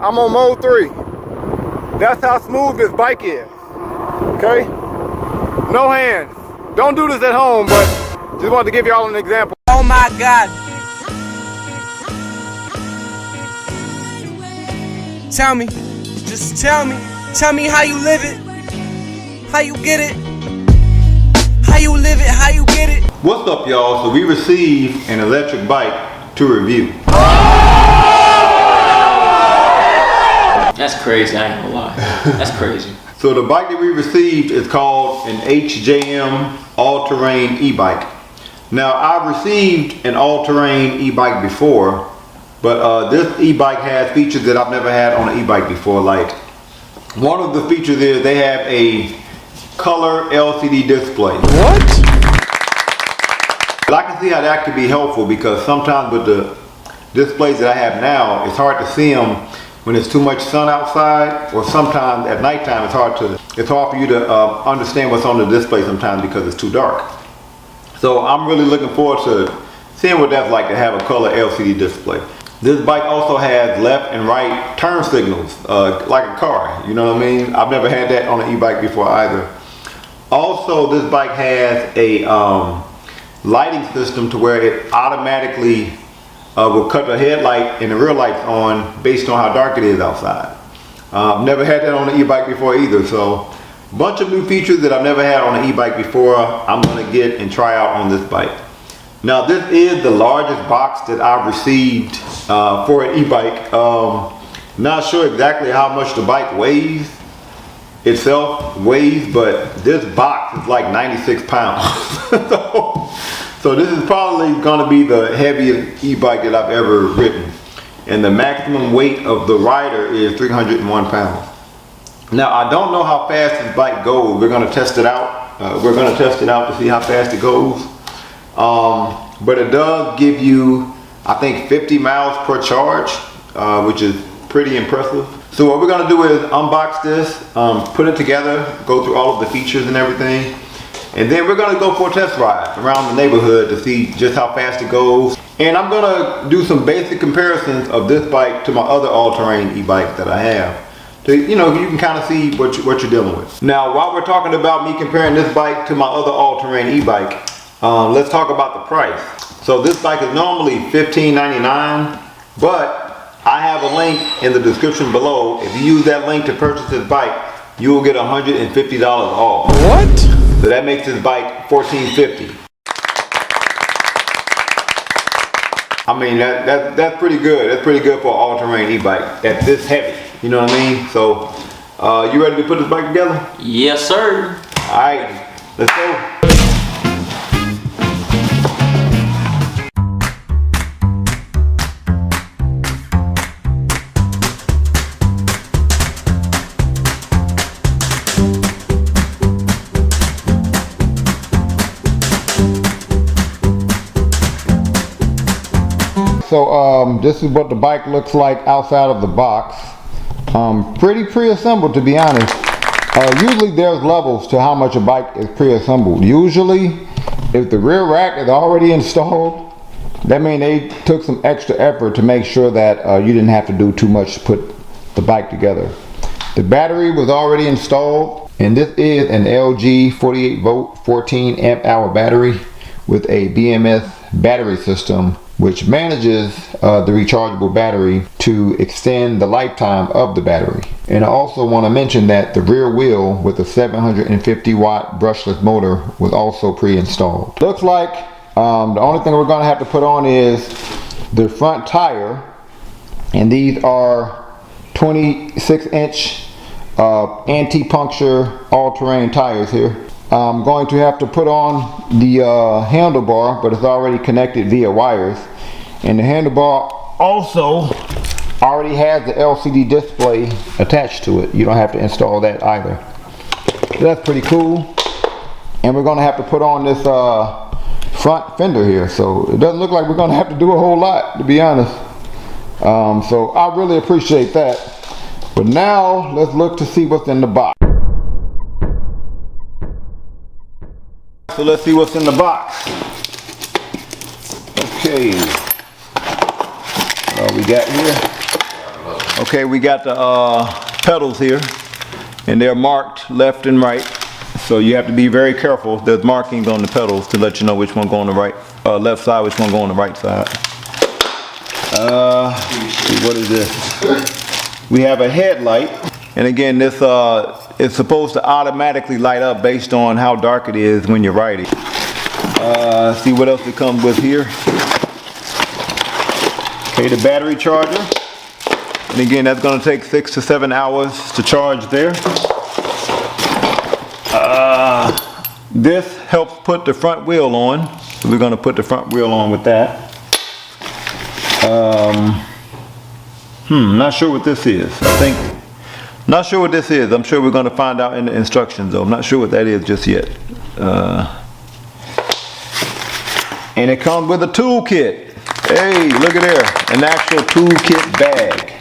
I'm on mode 3. That's how smooth this bike is. Okay? No hands. Don't do this at home, but just wanted to give y'all an example. Oh my God. Tell me, just tell me how you live it, how you get it, how you live it, how you get it. What's up, y'all? So we received an electric bike to review. That's crazy, I ain't gonna lie. That's crazy. So the bike that we received is called an HJM all-terrain e-bike. Now, I've received an all-terrain e-bike before, but this e-bike has features that I've never had on an e-bike before. Like, one of the features is they have a color LCD display. What? But I can see how that could be helpful, because sometimes with the displays that I have now, it's hard to see them when there's too much sun outside, or sometimes at nighttime it's hard for you to understand what's on the display sometimes because it's too dark. So I'm really looking forward to seeing what that's like to have a color LCD display. This bike also has left and right turn signals, like a car, you know what I mean? I've never had that on an e-bike before either. Also, this bike has a lighting system to where it automatically will cut the headlight and the rear lights on based on how dark it is outside. Never had that on an e-bike before either, so a bunch of new features that I've never had on an e-bike before I'm going to get and try out on this bike. Now, this is the largest box that I've received for an e-bike. Not sure exactly how much the bike weighs weighs, but this box is like 96 pounds. So this is probably going to be the heaviest e-bike that I've ever ridden. And the maximum weight of the rider is 301 pounds. Now, I don't know how fast this bike goes. We're going to test it out. We're going to test it out to see how fast it goes. But it does give you, I think, 50 miles per charge, which is pretty impressive. So what we're going to do is unbox this, put it together, go through all of the features and everything. And then we're going to go for a test ride around the neighborhood to see just how fast it goes. And I'm going to do some basic comparisons of this bike to my other all-terrain e-bikes that I have. So, you know, you can kind of see what you're dealing with. Now, while we're talking about me comparing this bike to my other all-terrain e-bike, let's talk about the price. So this bike is normally $15.99, but I have a link in the description below. If you use that link to purchase this bike, you will get $150 off. What? So that makes this bike $14.50. I mean, that's pretty good. That's pretty good for an all-terrain e-bike that's this heavy. You know what I mean? So, you ready to put this bike together? Yes, sir. All right, let's go. So this is what the bike looks like outside of the box. Pretty pre-assembled, to be honest. Usually there's levels to how much a bike is pre-assembled. Usually, if the rear rack is already installed, that means they took some extra effort to make sure that you didn't have to do too much to put the bike together. The battery was already installed, and this is an LG 48 volt 14 amp hour battery with a BMS battery system, which manages the rechargeable battery to extend the lifetime of the battery. And I also want to mention that the rear wheel with a 750 watt brushless motor was also pre-installed. Looks like the only thing we're going to have to put on is the front tire, and these are 26-inch anti-puncture all-terrain tires here. I'm going to have to put on the handlebar, but it's already connected via wires. And the handlebar also already has the LCD display attached to it. You don't have to install that either. So that's pretty cool. And we're going to have to put on this front fender here. So it doesn't look like we're going to have to do a whole lot, to be honest. So I really appreciate that. But now let's look to see what's in the box. So let's see what's in the box. Okay. We got here Okay, we got the pedals here, and they're marked left and right. So you have to be very careful. There's markings on the pedals to let you know which one go on the right, left side, which one go on the right side. What is this? We have a headlight, and again, this is supposed to automatically light up based on how dark it is when you're riding. See what else it comes with here. Okay, the battery charger, and again, that's going to take 6 to 7 hours to charge there. This helps put the front wheel on. So we're going to put the front wheel on with that. Not sure what this is. Not sure what this is. I'm sure we're going to find out in the instructions though. I'm not sure what that is just yet. And it comes with a toolkit. Hey, look at there. An actual toolkit bag.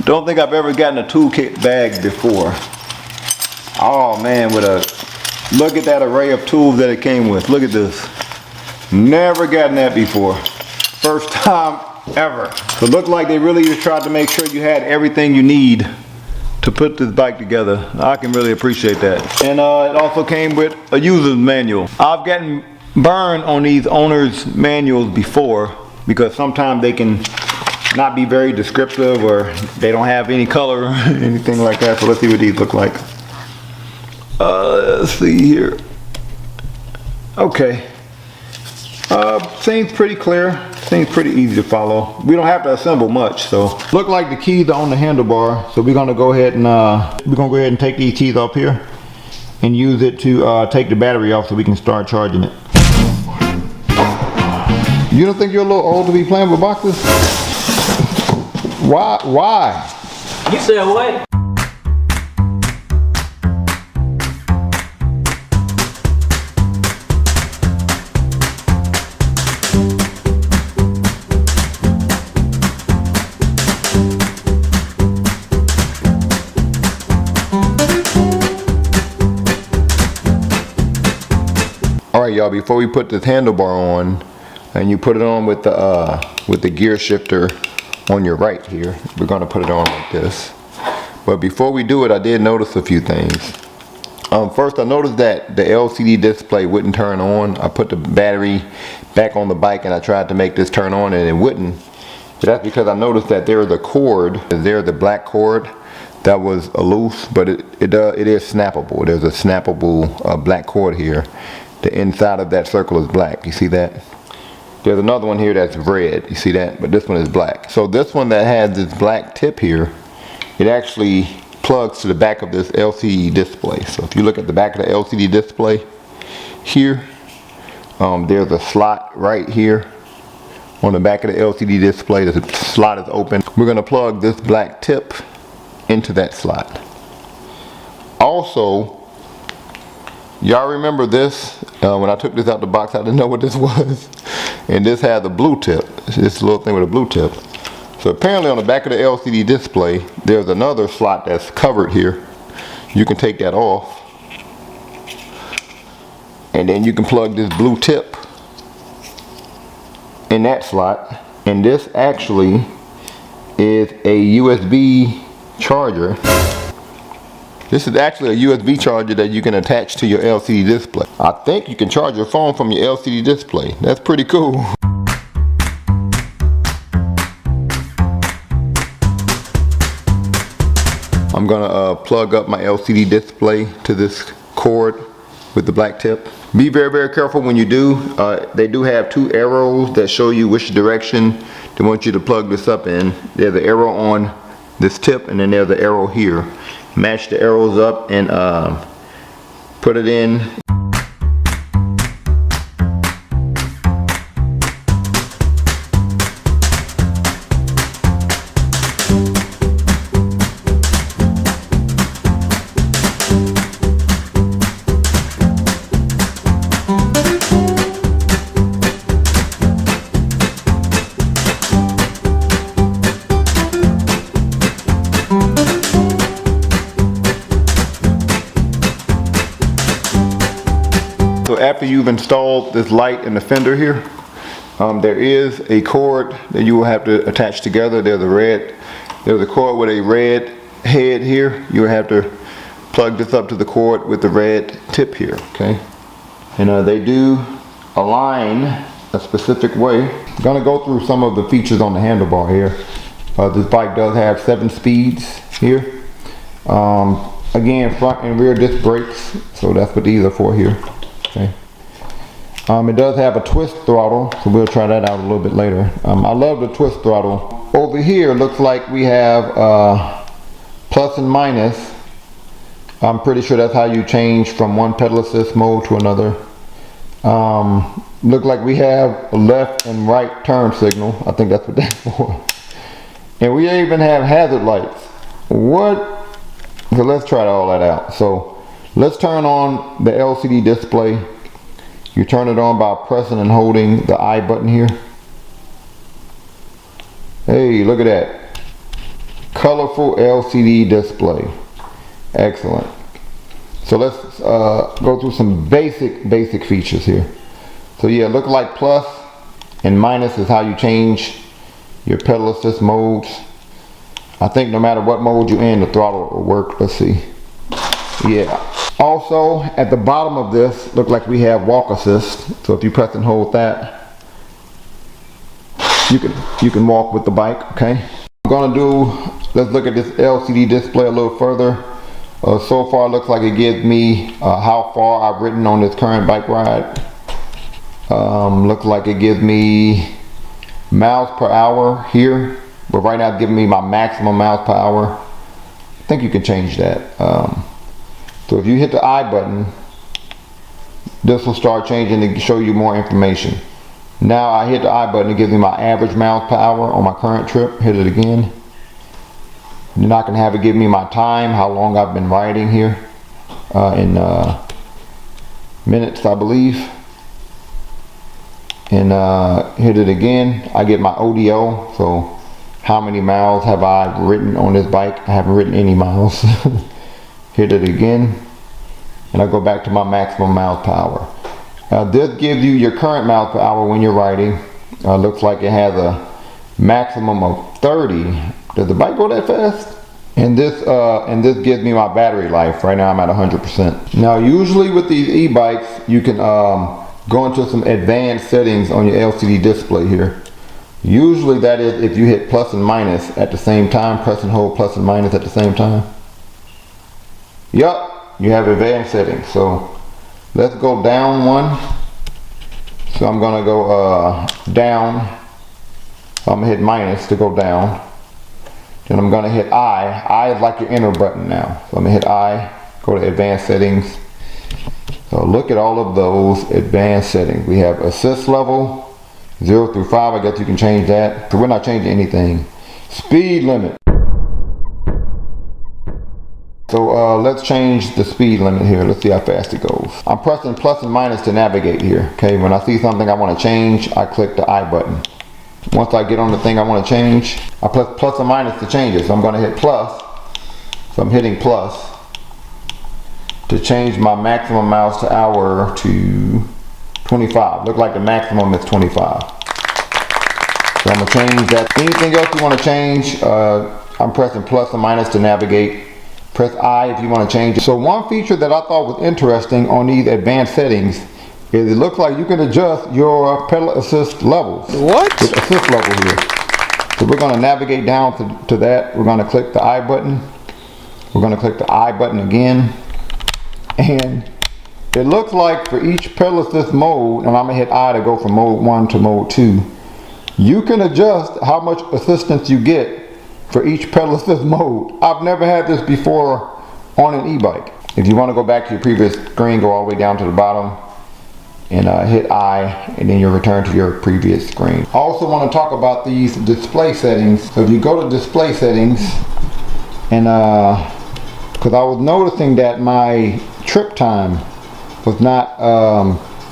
Don't think I've ever gotten a toolkit bag before. Oh man, look at that array of tools that it came with. Look at this. Never gotten that before. First time ever. So it looked like they really just tried to make sure you had everything you need to put this bike together. I can really appreciate that. And it also came with a user's manual. I've gotten burned on these owner's manuals before because sometimes they can not be very descriptive or they don't have any color or anything like that. So let's see what these look like. Let's see here. Okay. Seems pretty clear. Seems pretty easy to follow. We don't have to assemble much, so look like the keys are on the handlebar. So we're gonna go ahead and take these keys off here and use it to take the battery off so we can start charging it. You don't think you're a little old to be playing with boxes? Why? You said what? Alright y'all, before we put this handlebar on, and you put it on with the gear shifter on your right here, we're going to put it on like this. But before we do it, I did notice a few things. First, I noticed that the LCD display wouldn't turn on. I put the battery back on the bike and I tried to make this turn on and it wouldn't. But that's because I noticed that there is a cord, the black cord that was loose, but it is snappable. There's a snappable black cord here. The inside of that circle is black. You see that? There's another one here that's red. You see that? But this one is black. So this one that has this black tip here, it actually plugs to the back of this LCD display. So if you look at the back of the LCD display here, there's a slot right here on the back of the LCD display. The slot is open. We're going to plug this black tip into that slot. Also, y'all remember this? When I took this out the box, I didn't know what this was. And this had the blue tip. This little thing with a blue tip. So apparently on the back of the LCD display, there's another slot that's covered here. You can take that off. And then you can plug this blue tip in that slot. And this actually is a USB charger. This is actually a USB charger that you can attach to your LCD display. I think you can charge your phone from your LCD display. That's pretty cool. I'm gonna plug up my LCD display to this cord with the black tip. Be very, very careful when you do. They do have two arrows that show you which direction they want you to plug this up in. There's an arrow on this tip and then there's an arrow here. Match the arrows up and put it in. So after you've installed this light in the fender here, There is a cord that you will have to attach together. There's a cord with a red head here. You will have to plug this up to the cord with the red tip here, okay? And they do align a specific way. I'm gonna go through some of the features on the handlebar here. This bike does have 7 speeds here. Again, front and rear disc brakes, so that's what these are for here, okay? It does have a twist throttle, so we'll try that out a little bit later. I love the twist throttle. Over here, looks like we have plus and minus. I'm pretty sure that's how you change from one pedal assist mode to another. Look like we have a left and right turn signal. I think that's what that's for. And we even have hazard lights. What? So let's try all that out. So let's turn on the LCD display. You turn it on by pressing and holding the I button here. Hey, look at that. Colorful LCD display. Excellent. So let's go through some basic features here. So yeah, look like plus and minus is how you change your pedal assist modes. I think no matter what mode you're in, the throttle will work. Let's see. Yeah. Also, at the bottom of this, look like we have walk assist. So if you press and hold that, you can walk with the bike, okay? Let's look at this LCD display a little further. So far, looks like it gives me how far I've ridden on this current bike ride. Looks like it gives me miles per hour here, but right now it's giving me my maximum miles per hour. I think you can change that. So if you hit the I button, this will start changing to show you more information. Now I hit the I button, it gives me my average miles per hour on my current trip. Hit it again. Then I can have it give me my time, how long I've been riding here, in minutes, I believe. And hit it again. I get my ODO, so how many miles have I ridden on this bike? I haven't ridden any miles. Hit it again, and I go back to my maximum miles per hour. This gives you your current miles per hour when you're riding. Looks like it has a maximum of 30. Does the bike go that fast? And this gives me my battery life. Right now I'm at 100%. Now usually with these e-bikes, you can go into some advanced settings on your LCD display here. Usually that is if you hit plus and minus at the same time, press and hold plus and minus at the same time. Yup, you have advanced settings. So let's go down one. So I'm gonna go down. So I'm gonna hit minus to go down. Then I'm gonna hit I. I is like your enter button now. So I'm gonna hit I, go to advanced settings. So look at all of those advanced settings. We have assist level, 0 through 5. I guess you can change that. So we're not changing anything. Speed limit. So let's change the speed limit here. Let's see how fast it goes. I'm pressing plus and minus to navigate here. Okay, when I see something I want to change, I click the I button. Once I get on the thing I want to change, I press plus and minus to change it. So I'm going to hit plus. So I'm hitting plus to change my maximum miles per hour to 25. Look like the maximum is 25. So I'm going to change that. Anything else you want to change, I'm pressing plus and minus to navigate. Press I if you want to change it. So one feature that I thought was interesting on these advanced settings is it looks like you can adjust your pedal assist levels. What? With assist level here. So we're going to navigate down to that. We're going to click the I button. We're going to click the I button again. And it looks like for each pedal assist mode, and I'm going to hit I to go from mode 1 to mode 2, you can adjust how much assistance you get for each pedal assist mode. I've never had this before on an e-bike. If you want to go back to your previous screen, go all the way down to the bottom and hit I, and then you'll return to your previous screen. I also want to talk about these display settings. So if you go to display settings, and because I was noticing that my trip time was not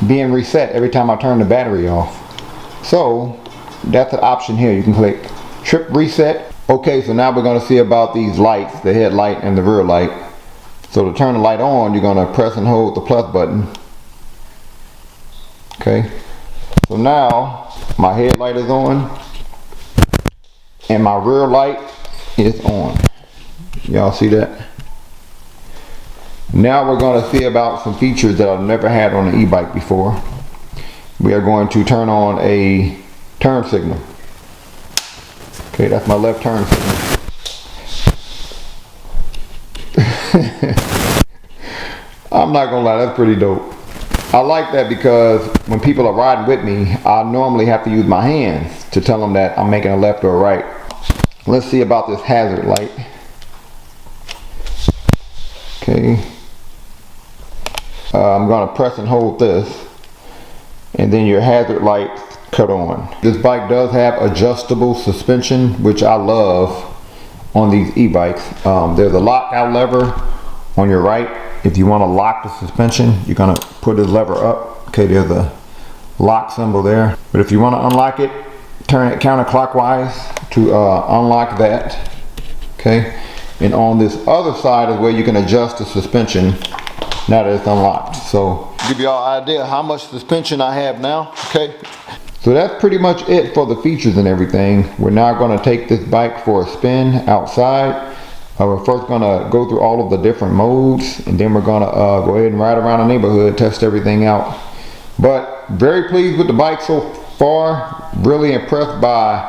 being reset every time I turn the battery off. So that's an option here. You can click trip reset. Okay, so now we're going to see about these lights, the headlight and the rear light. So to turn the light on, you're going to press and hold the plus button. Okay, so now My headlight is on. And my rear light is on. Y'all see that? Now we're going to see about some features that I've never had on an e-bike before. We are going to turn on a turn signal. Okay, that's my left turn signal. I'm not gonna lie, that's pretty dope. I like that because when people are riding with me, I normally have to use my hands to tell them that I'm making a left or a right. Let's see about this hazard light. Okay. I'm gonna press and hold this, and then your hazard light cut on. This bike does have adjustable suspension, which I love on these e-bikes. There's a lockout lever on your right. If you want to lock the suspension, you're gonna put this lever up. Okay, there's a lock symbol there. But if you want to unlock it, turn it counterclockwise to unlock that. Okay, and on this other side is where you can adjust the suspension now that it's unlocked. So give you all an idea how much suspension I have now. Okay, so that's pretty much it for the features and everything. We're now going to take this bike for a spin outside. We're first going to go through all of the different modes, and then we're going to go ahead and ride around the neighborhood, test everything out. But very pleased with the bike so far. Really impressed by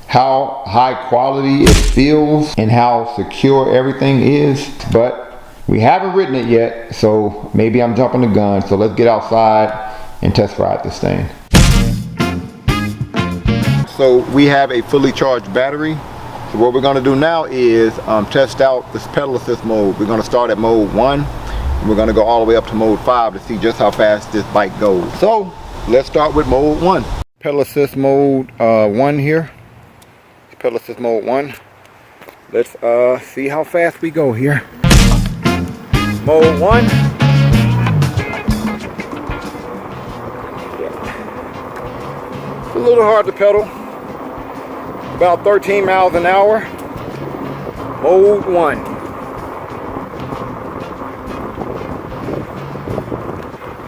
how high quality it feels and how secure everything is. But we haven't ridden it yet, so maybe I'm jumping the gun. So let's get outside and test ride this thing. So we have a fully charged battery. So what we're going to do now is test out this pedal assist mode. We're going to start at mode 1. And we're going to go all the way up to mode 5 to see just how fast this bike goes. So let's start with mode 1. Pedal assist mode 1 here. Pedal assist mode 1. Let's see how fast we go here. Mode 1. It's a little hard to pedal. About 13 miles an hour. Mode 1.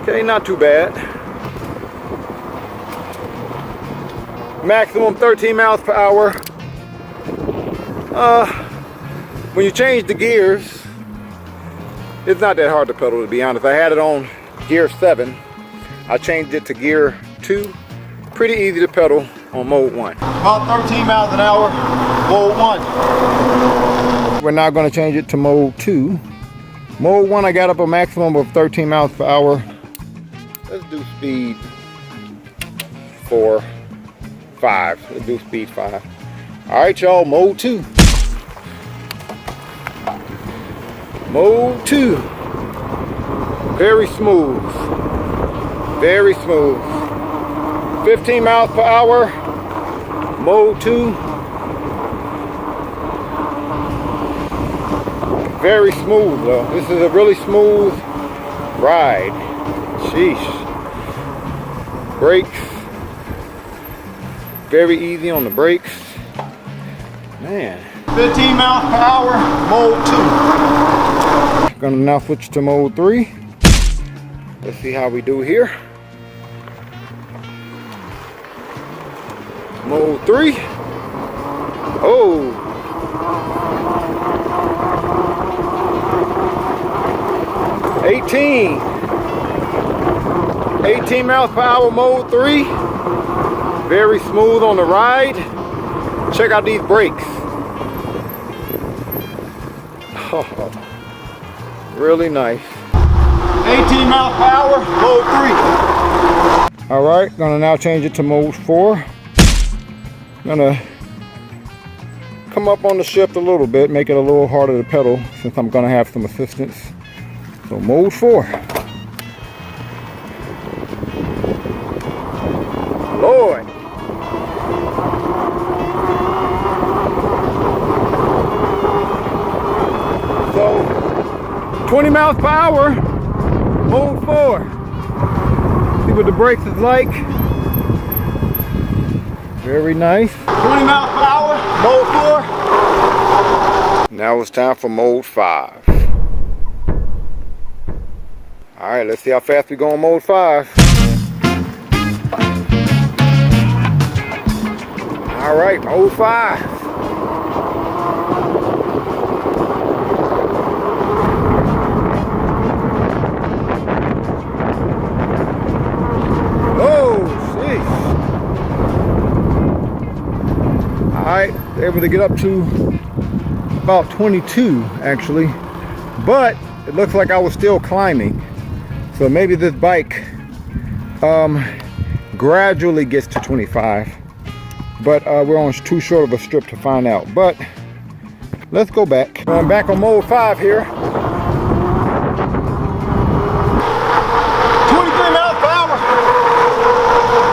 Okay, not too bad. Maximum 13 miles per hour. When you change the gears, it's not that hard to pedal, to be honest. I had it on gear 7. I changed it to gear 2. Pretty easy to pedal on mode 1. About 13 miles an hour, mode 1. We're now going to change it to mode 2. Mode 1, I got up a maximum of 13 miles per hour. Let's do speed 5. Let's do speed 5. Alright y'all, mode 2. Mode 2. Very smooth. Very smooth. 15 miles per hour. Mode 2. Very smooth though. This is a really smooth ride. Sheesh. Brakes. Very easy on the brakes. Man. 15 miles per hour, mode 2. Gonna now switch to mode 3. Let's see how we do here. Mode 3. Oh. $18 miles per hour, mode 3. Very smooth on the ride. Check out these brakes. Oh, really nice. 18 miles per hour, mode 3. Alright, gonna now change it to mode 4. Gonna come up on the shift a little bit, make it a little harder to pedal since I'm gonna have some assistance. So mode 4. Lord. So 20 miles per hour, mode 4. See what the brakes is like. Very nice. 20 miles per hour, mode 4. Now it's time for mode 5. Alright, let's see how fast we go on mode 5. All right, 05. Alright, able to get up to about 22 actually, but it looks like I was still climbing, so maybe this bike gradually gets to 25, but we're on too short of a strip to find out. But let's go back. I'm back on mode 5 here. 23 miles per hour.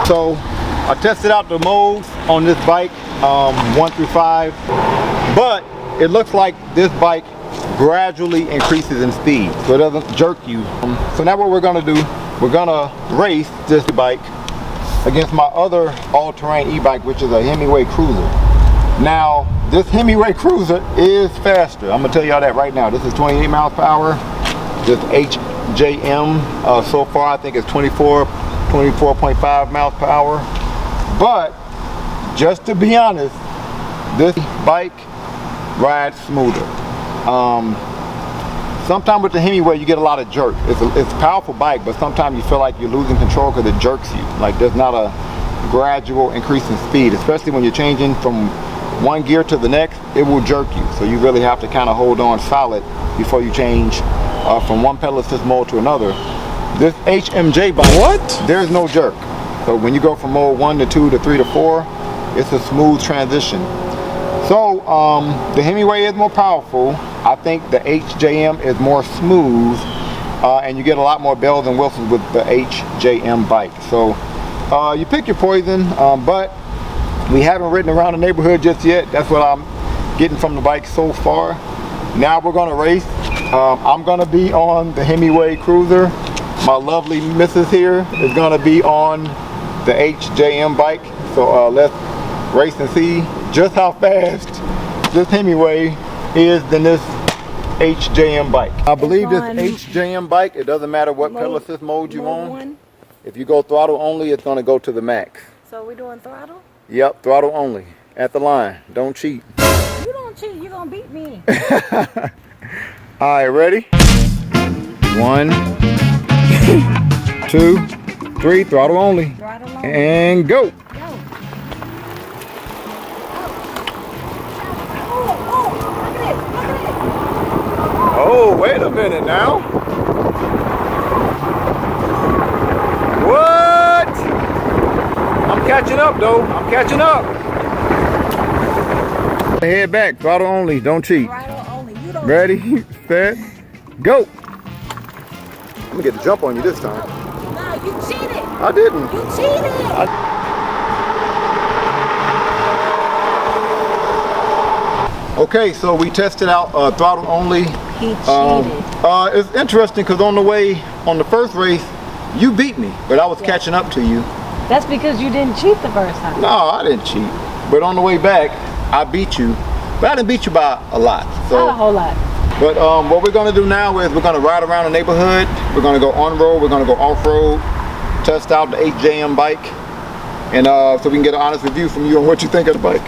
So I tested out the modes on this bike, 1 through 5, but it looks like this bike gradually increases in speed, so it doesn't jerk you. So now what we're gonna do, we're gonna race this bike against my other all-terrain e-bike, which is a Hemingway Cruiser. Now, this Hemingway Cruiser is faster. I'm gonna tell y'all that right now. This is 28 miles per hour. This HJM, so far I think it's 24.5 miles per hour. But just to be honest, this bike rides smoother. Sometimes with the Hemingway you get a lot of jerk. It's a powerful bike, but sometimes you feel like you're losing control because it jerks you. Like there's not a gradual increase in speed, especially when you're changing from one gear to the next. It will jerk you, so you really have to kind of hold on solid before you change from one pedal assist mode to another. This HMJ bike, there's no jerk. So when you go from mode 1 to 2 to 3 to 4, it's a smooth transition. So the Hemingway is more powerful. I think the HJM is more smooth, and you get a lot more bells and whistles with the HJM bike. So you pick your poison, but we haven't ridden around the neighborhood just yet. That's what I'm getting from the bike so far. Now we're gonna race. I'm gonna be on the Hemingway Cruiser. My lovely missus here is gonna be on the HJM bike. So let's race and see just how fast this Hemingway is than this HJM bike. I believe this HJM bike, it doesn't matter what pedal assist mode you on. If you go throttle only, it's gonna go to the max. So we're doing throttle? Yep, throttle only. At the line. Don't cheat. You don't cheat, you're gonna beat me. Alright, ready? 1, 2, 3, throttle only. Throttle only. And go. Oh, wait a minute now. What? I'm catching up though. I'm catching up. Head back, throttle only, don't cheat. Throttle only. You don't Ready, set, go. I'm gonna get the jump on you this time. No, you cheated. I didn't. You cheated. Okay, so we tested out throttle only. He cheated. It's interesting because on the way, on the first race, you beat me, but I was catching up to you. That's because you didn't cheat the first time. No, I didn't cheat. But on the way back, I beat you. But I didn't beat you by a lot. So, Not a whole lot. But what we're gonna do now is we're gonna ride around the neighborhood. We're gonna go on road. We're gonna go off road. Test out the HJM bike, and so we can get an honest review from you on what you think of the bike.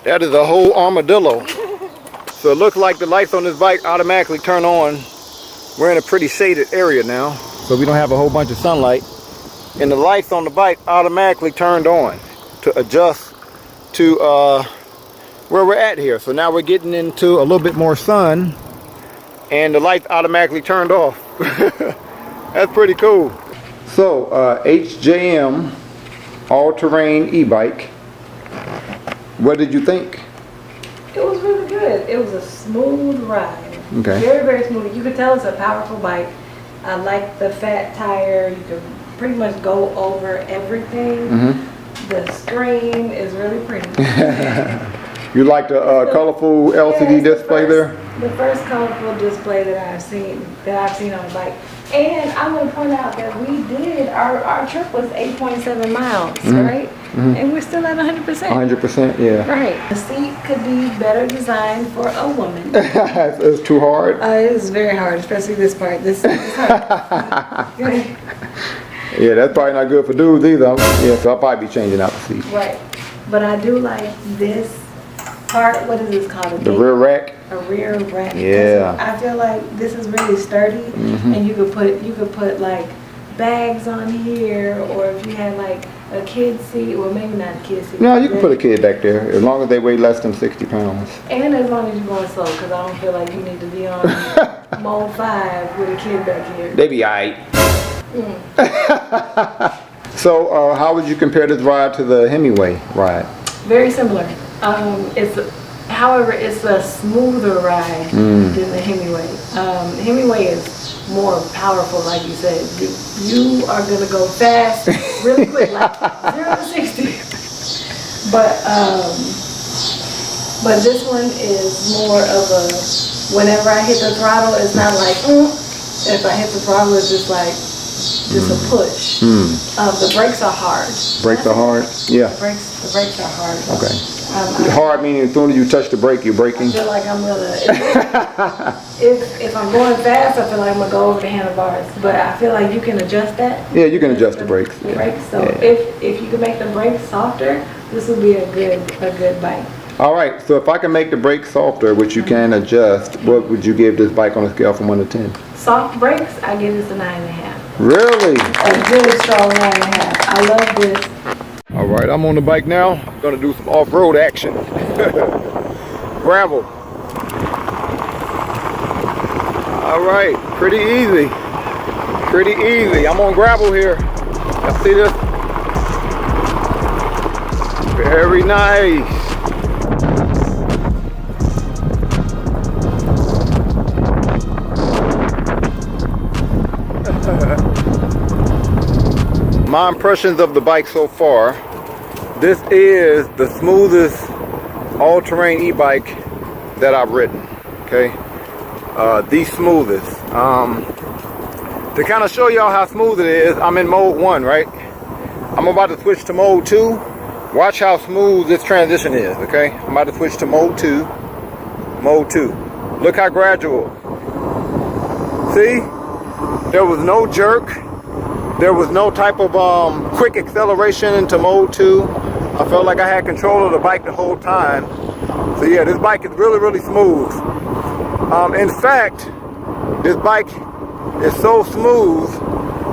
That is a whole armadillo. So it looks like the lights on this bike automatically turn on. We're in a pretty shaded area now, so we don't have a whole bunch of sunlight. And the lights on the bike automatically turned on to adjust to where we're at here. So now we're getting into a little bit more sun, and the lights automatically turned off. That's pretty cool. So HJM all-terrain e-bike. What did you think? It was really good. It was a smooth ride. Okay. Very, very smooth. You could tell it's a powerful bike. I like the fat tire. You can pretty much go over everything. The screen is really pretty. You like the colorful LCD Yes, display there? The first colorful display that I've seen on a bike. And I want to point out that we did, our trip was 8.7 miles, right? And we're still at 100%. 100%, yeah. Right. The seat could be better designed for a woman. It's too hard. It is very hard, especially this part. This is hard. Yeah, that's probably not good for dudes either. Yeah, so I'll probably be changing out the seat. Right. But I do like this part. What is this called? The rear rack. A rear rack. Yeah. I feel like this is really sturdy, and you could put like bags on here, or if you had like a kid's seat, well maybe not a kid's seat. No, you can put a kid back there as long as they weigh less than 60 pounds. And as long as you're going slow, because I don't feel like you need to be on mode 5 with a kid back here. They be alright. So, how would you compare this ride to the Hemingway ride? Very similar. However, it's a smoother ride than the Hemingway. Hemingway is more powerful, like you said. You are gonna go fast, really quick, like 0 to 60. But this one is more of a, whenever I hit the throttle, it's not like, if I hit the throttle, it's just like, just a push. The brakes are hard. Brakes are hard? Yeah. The brakes are hard. Okay. Hard meaning as soon as you touch the brake, you're braking? I feel like I'm gonna, if I'm going fast, I feel like I'm gonna go over the handlebars. But I feel like you can adjust that. Yeah, you can adjust the brakes. The brakes. So if you can make the brakes softer, this would be a good bike. All right, so if I can make the brakes softer, which you can adjust, what would you give this bike on a scale from 1 to 10? Soft brakes, I give this a 9.5. Really? A good strong 9.5. I love this. All right, I'm on the bike now. I'm gonna do some off-road action. Gravel. All right, pretty easy. Pretty easy. I'm on gravel here. Y'all see this? Very nice. My impressions of the bike so far, this is the smoothest all-terrain e-bike that I've ridden, okay? The smoothest. To kind of show y'all how smooth it is, I'm in mode 1, right? I'm about to switch to mode 2. Watch how smooth this transition is, okay? I'm about to switch to mode 2. Mode 2. Look how gradual. See? There was no jerk. There was no type of quick acceleration into mode 2. I felt like I had control of the bike the whole time. So yeah, this bike is really, really smooth. In fact, this bike is so smooth,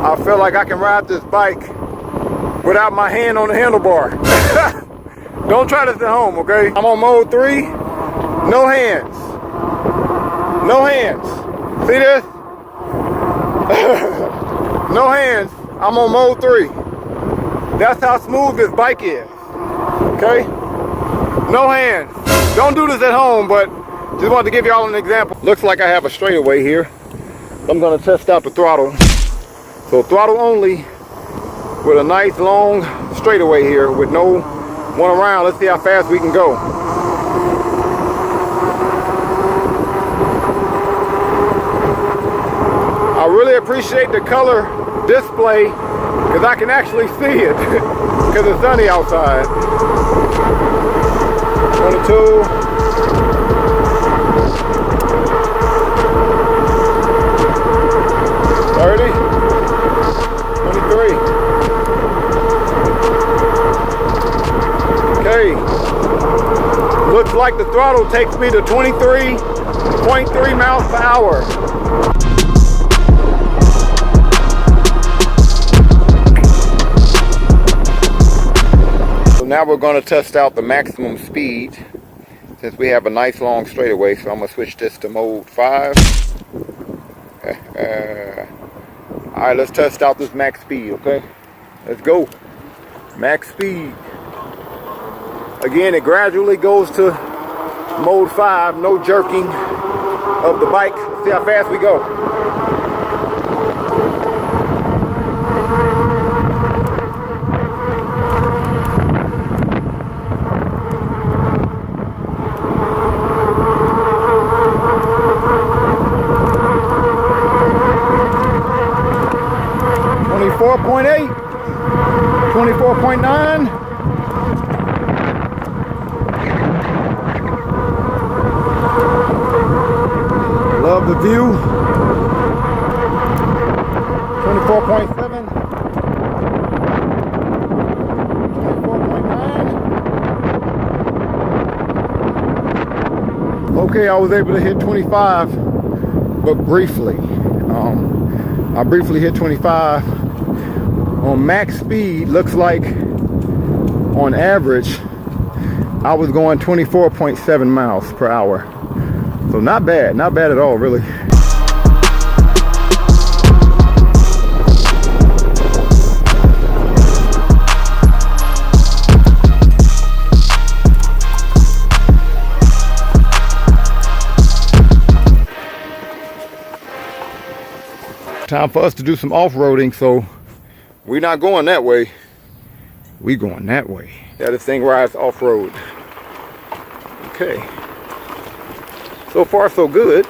I feel like I can ride this bike without my hand on the handlebar. Don't try this at home, okay? I'm on mode 3, no hands. No hands. See this? No hands. I'm on mode 3. That's how smooth this bike is. Okay? No hands. Don't do this at home, but just wanted to give y'all an example. Looks like I have a straightaway here. I'm gonna test out the throttle. So throttle only with a nice long straightaway here with no one around. Let's see how fast we can go. I really appreciate the color display because I can actually see it because it's sunny outside. 22. Okay, looks like the throttle takes me to 23.3 miles per hour. So now we're going to test out the maximum speed since we have a nice long straightaway. So I'm going to switch this to mode 5. Alright, let's test out this max speed, okay? Let's go. Max speed. Again, it gradually goes to mode 5, no jerking of the bike. Let's see how fast we go. the view. 24.7. 24.9. Okay, I was able to hit 25, but briefly. I briefly hit 25. On max speed, looks like on average, I was going 24.7 miles per hour. So not bad at all, really. Time for us to do some off-roading, so we're not going that way. We going that way. Yeah, this thing rides off-road. Okay. So far, so good.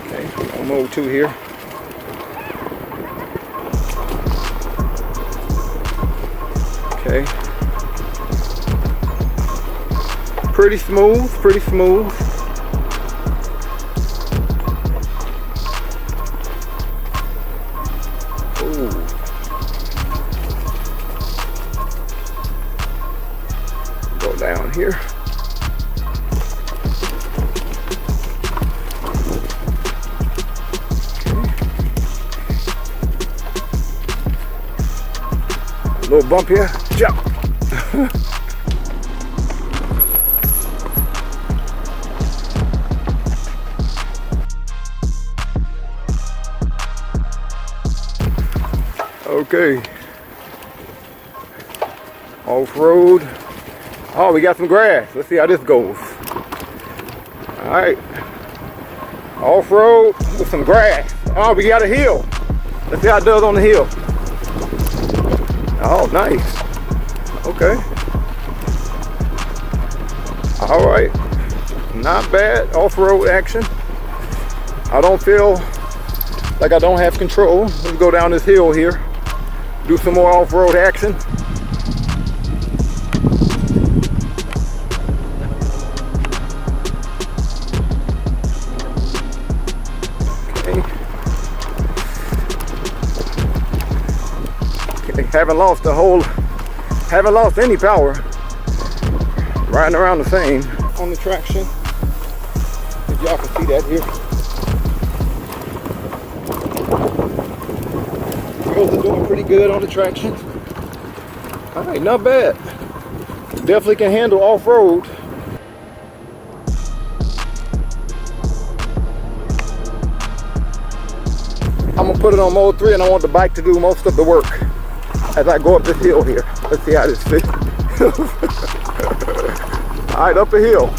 Okay, on mode 2 here. Okay. Pretty smooth, pretty smooth. Ooh. Go down here. Little bump here, jump. Okay. Off-road. Oh, we got some grass. Let's see how this goes. All right. Off-road with some grass. Oh, we got a hill. Let's see how it does on the hill. Oh, nice. Okay. All right. Not bad off-road action. I don't feel like I don't have control. Let's go down this hill here. Do some more off-road action. Haven't lost any power. Riding around the same on the traction. If y'all can see that here. Wheels are doing pretty good on the traction. All right, not bad. Definitely can handle off-road. I'm gonna put it on mode 3 and I want the bike to do most of the work as I go up this hill here. Let's see how this fits. All right, up the hill.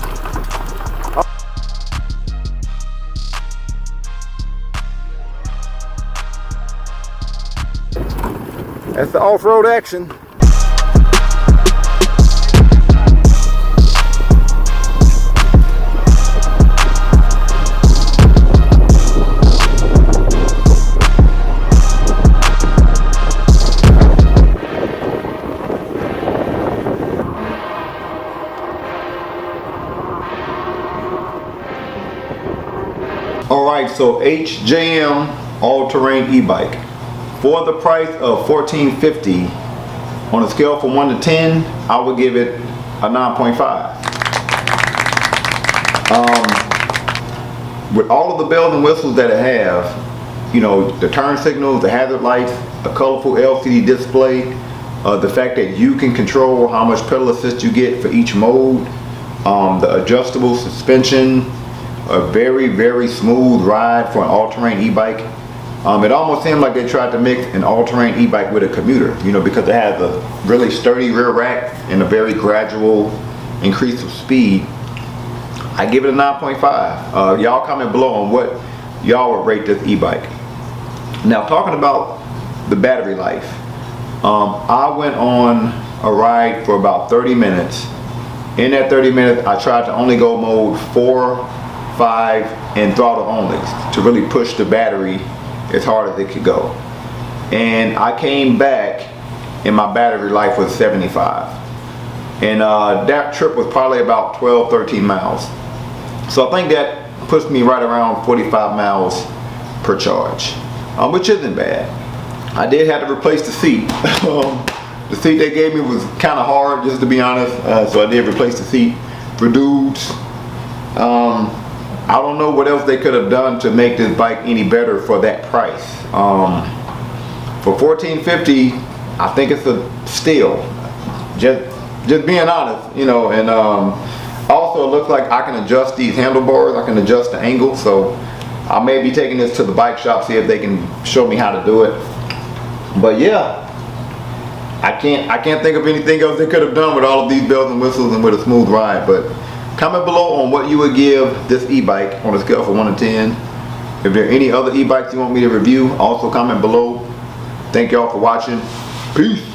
That's the off-road action. Alright, so HJM all-terrain e-bike. For the price of $14.50, on a scale from 1 to 10, I would give it a 9.5. With all of the bells and whistles that it has, you know, the turn signals, the hazard lights, a colorful LCD display, the fact that you can control how much pedal assist you get for each mode, the adjustable suspension, a very, very smooth ride for an all-terrain e-bike. It almost seemed like they tried to mix an all-terrain e-bike with a commuter, you know, because it has a really sturdy rear rack and a very gradual increase of speed. I give it a 9.5. Y'all comment below on what y'all would rate this e-bike. Now, talking about the battery life, I went on a ride for about 30 minutes. In that 30 minutes, I tried to only go mode 4, 5, and throttle only to really push the battery as hard as it could go. And I came back and my battery life was 75. And that trip was probably about 12, 13 miles. So I think that puts me right around 45 miles per charge, which isn't bad. I did have to replace the seat. The seat they gave me was kind of hard, just to be honest, so I did replace the seat for dudes. I don't know what else they could have done to make this bike any better for that price. For $1,450, I think it's a steal. Just being honest, you know. And also it looks like I can adjust these handlebars. I can adjust the angle, so I may be taking this to the bike shop, see if they can show me how to do it. But yeah, I can't think of anything else they could have done with all of these bells and whistles and with a smooth ride. But comment below on what you would give this e-bike on a scale from 1 to 10. If there are any other e-bikes you want me to review, also comment below. Thank y'all for watching. Peace.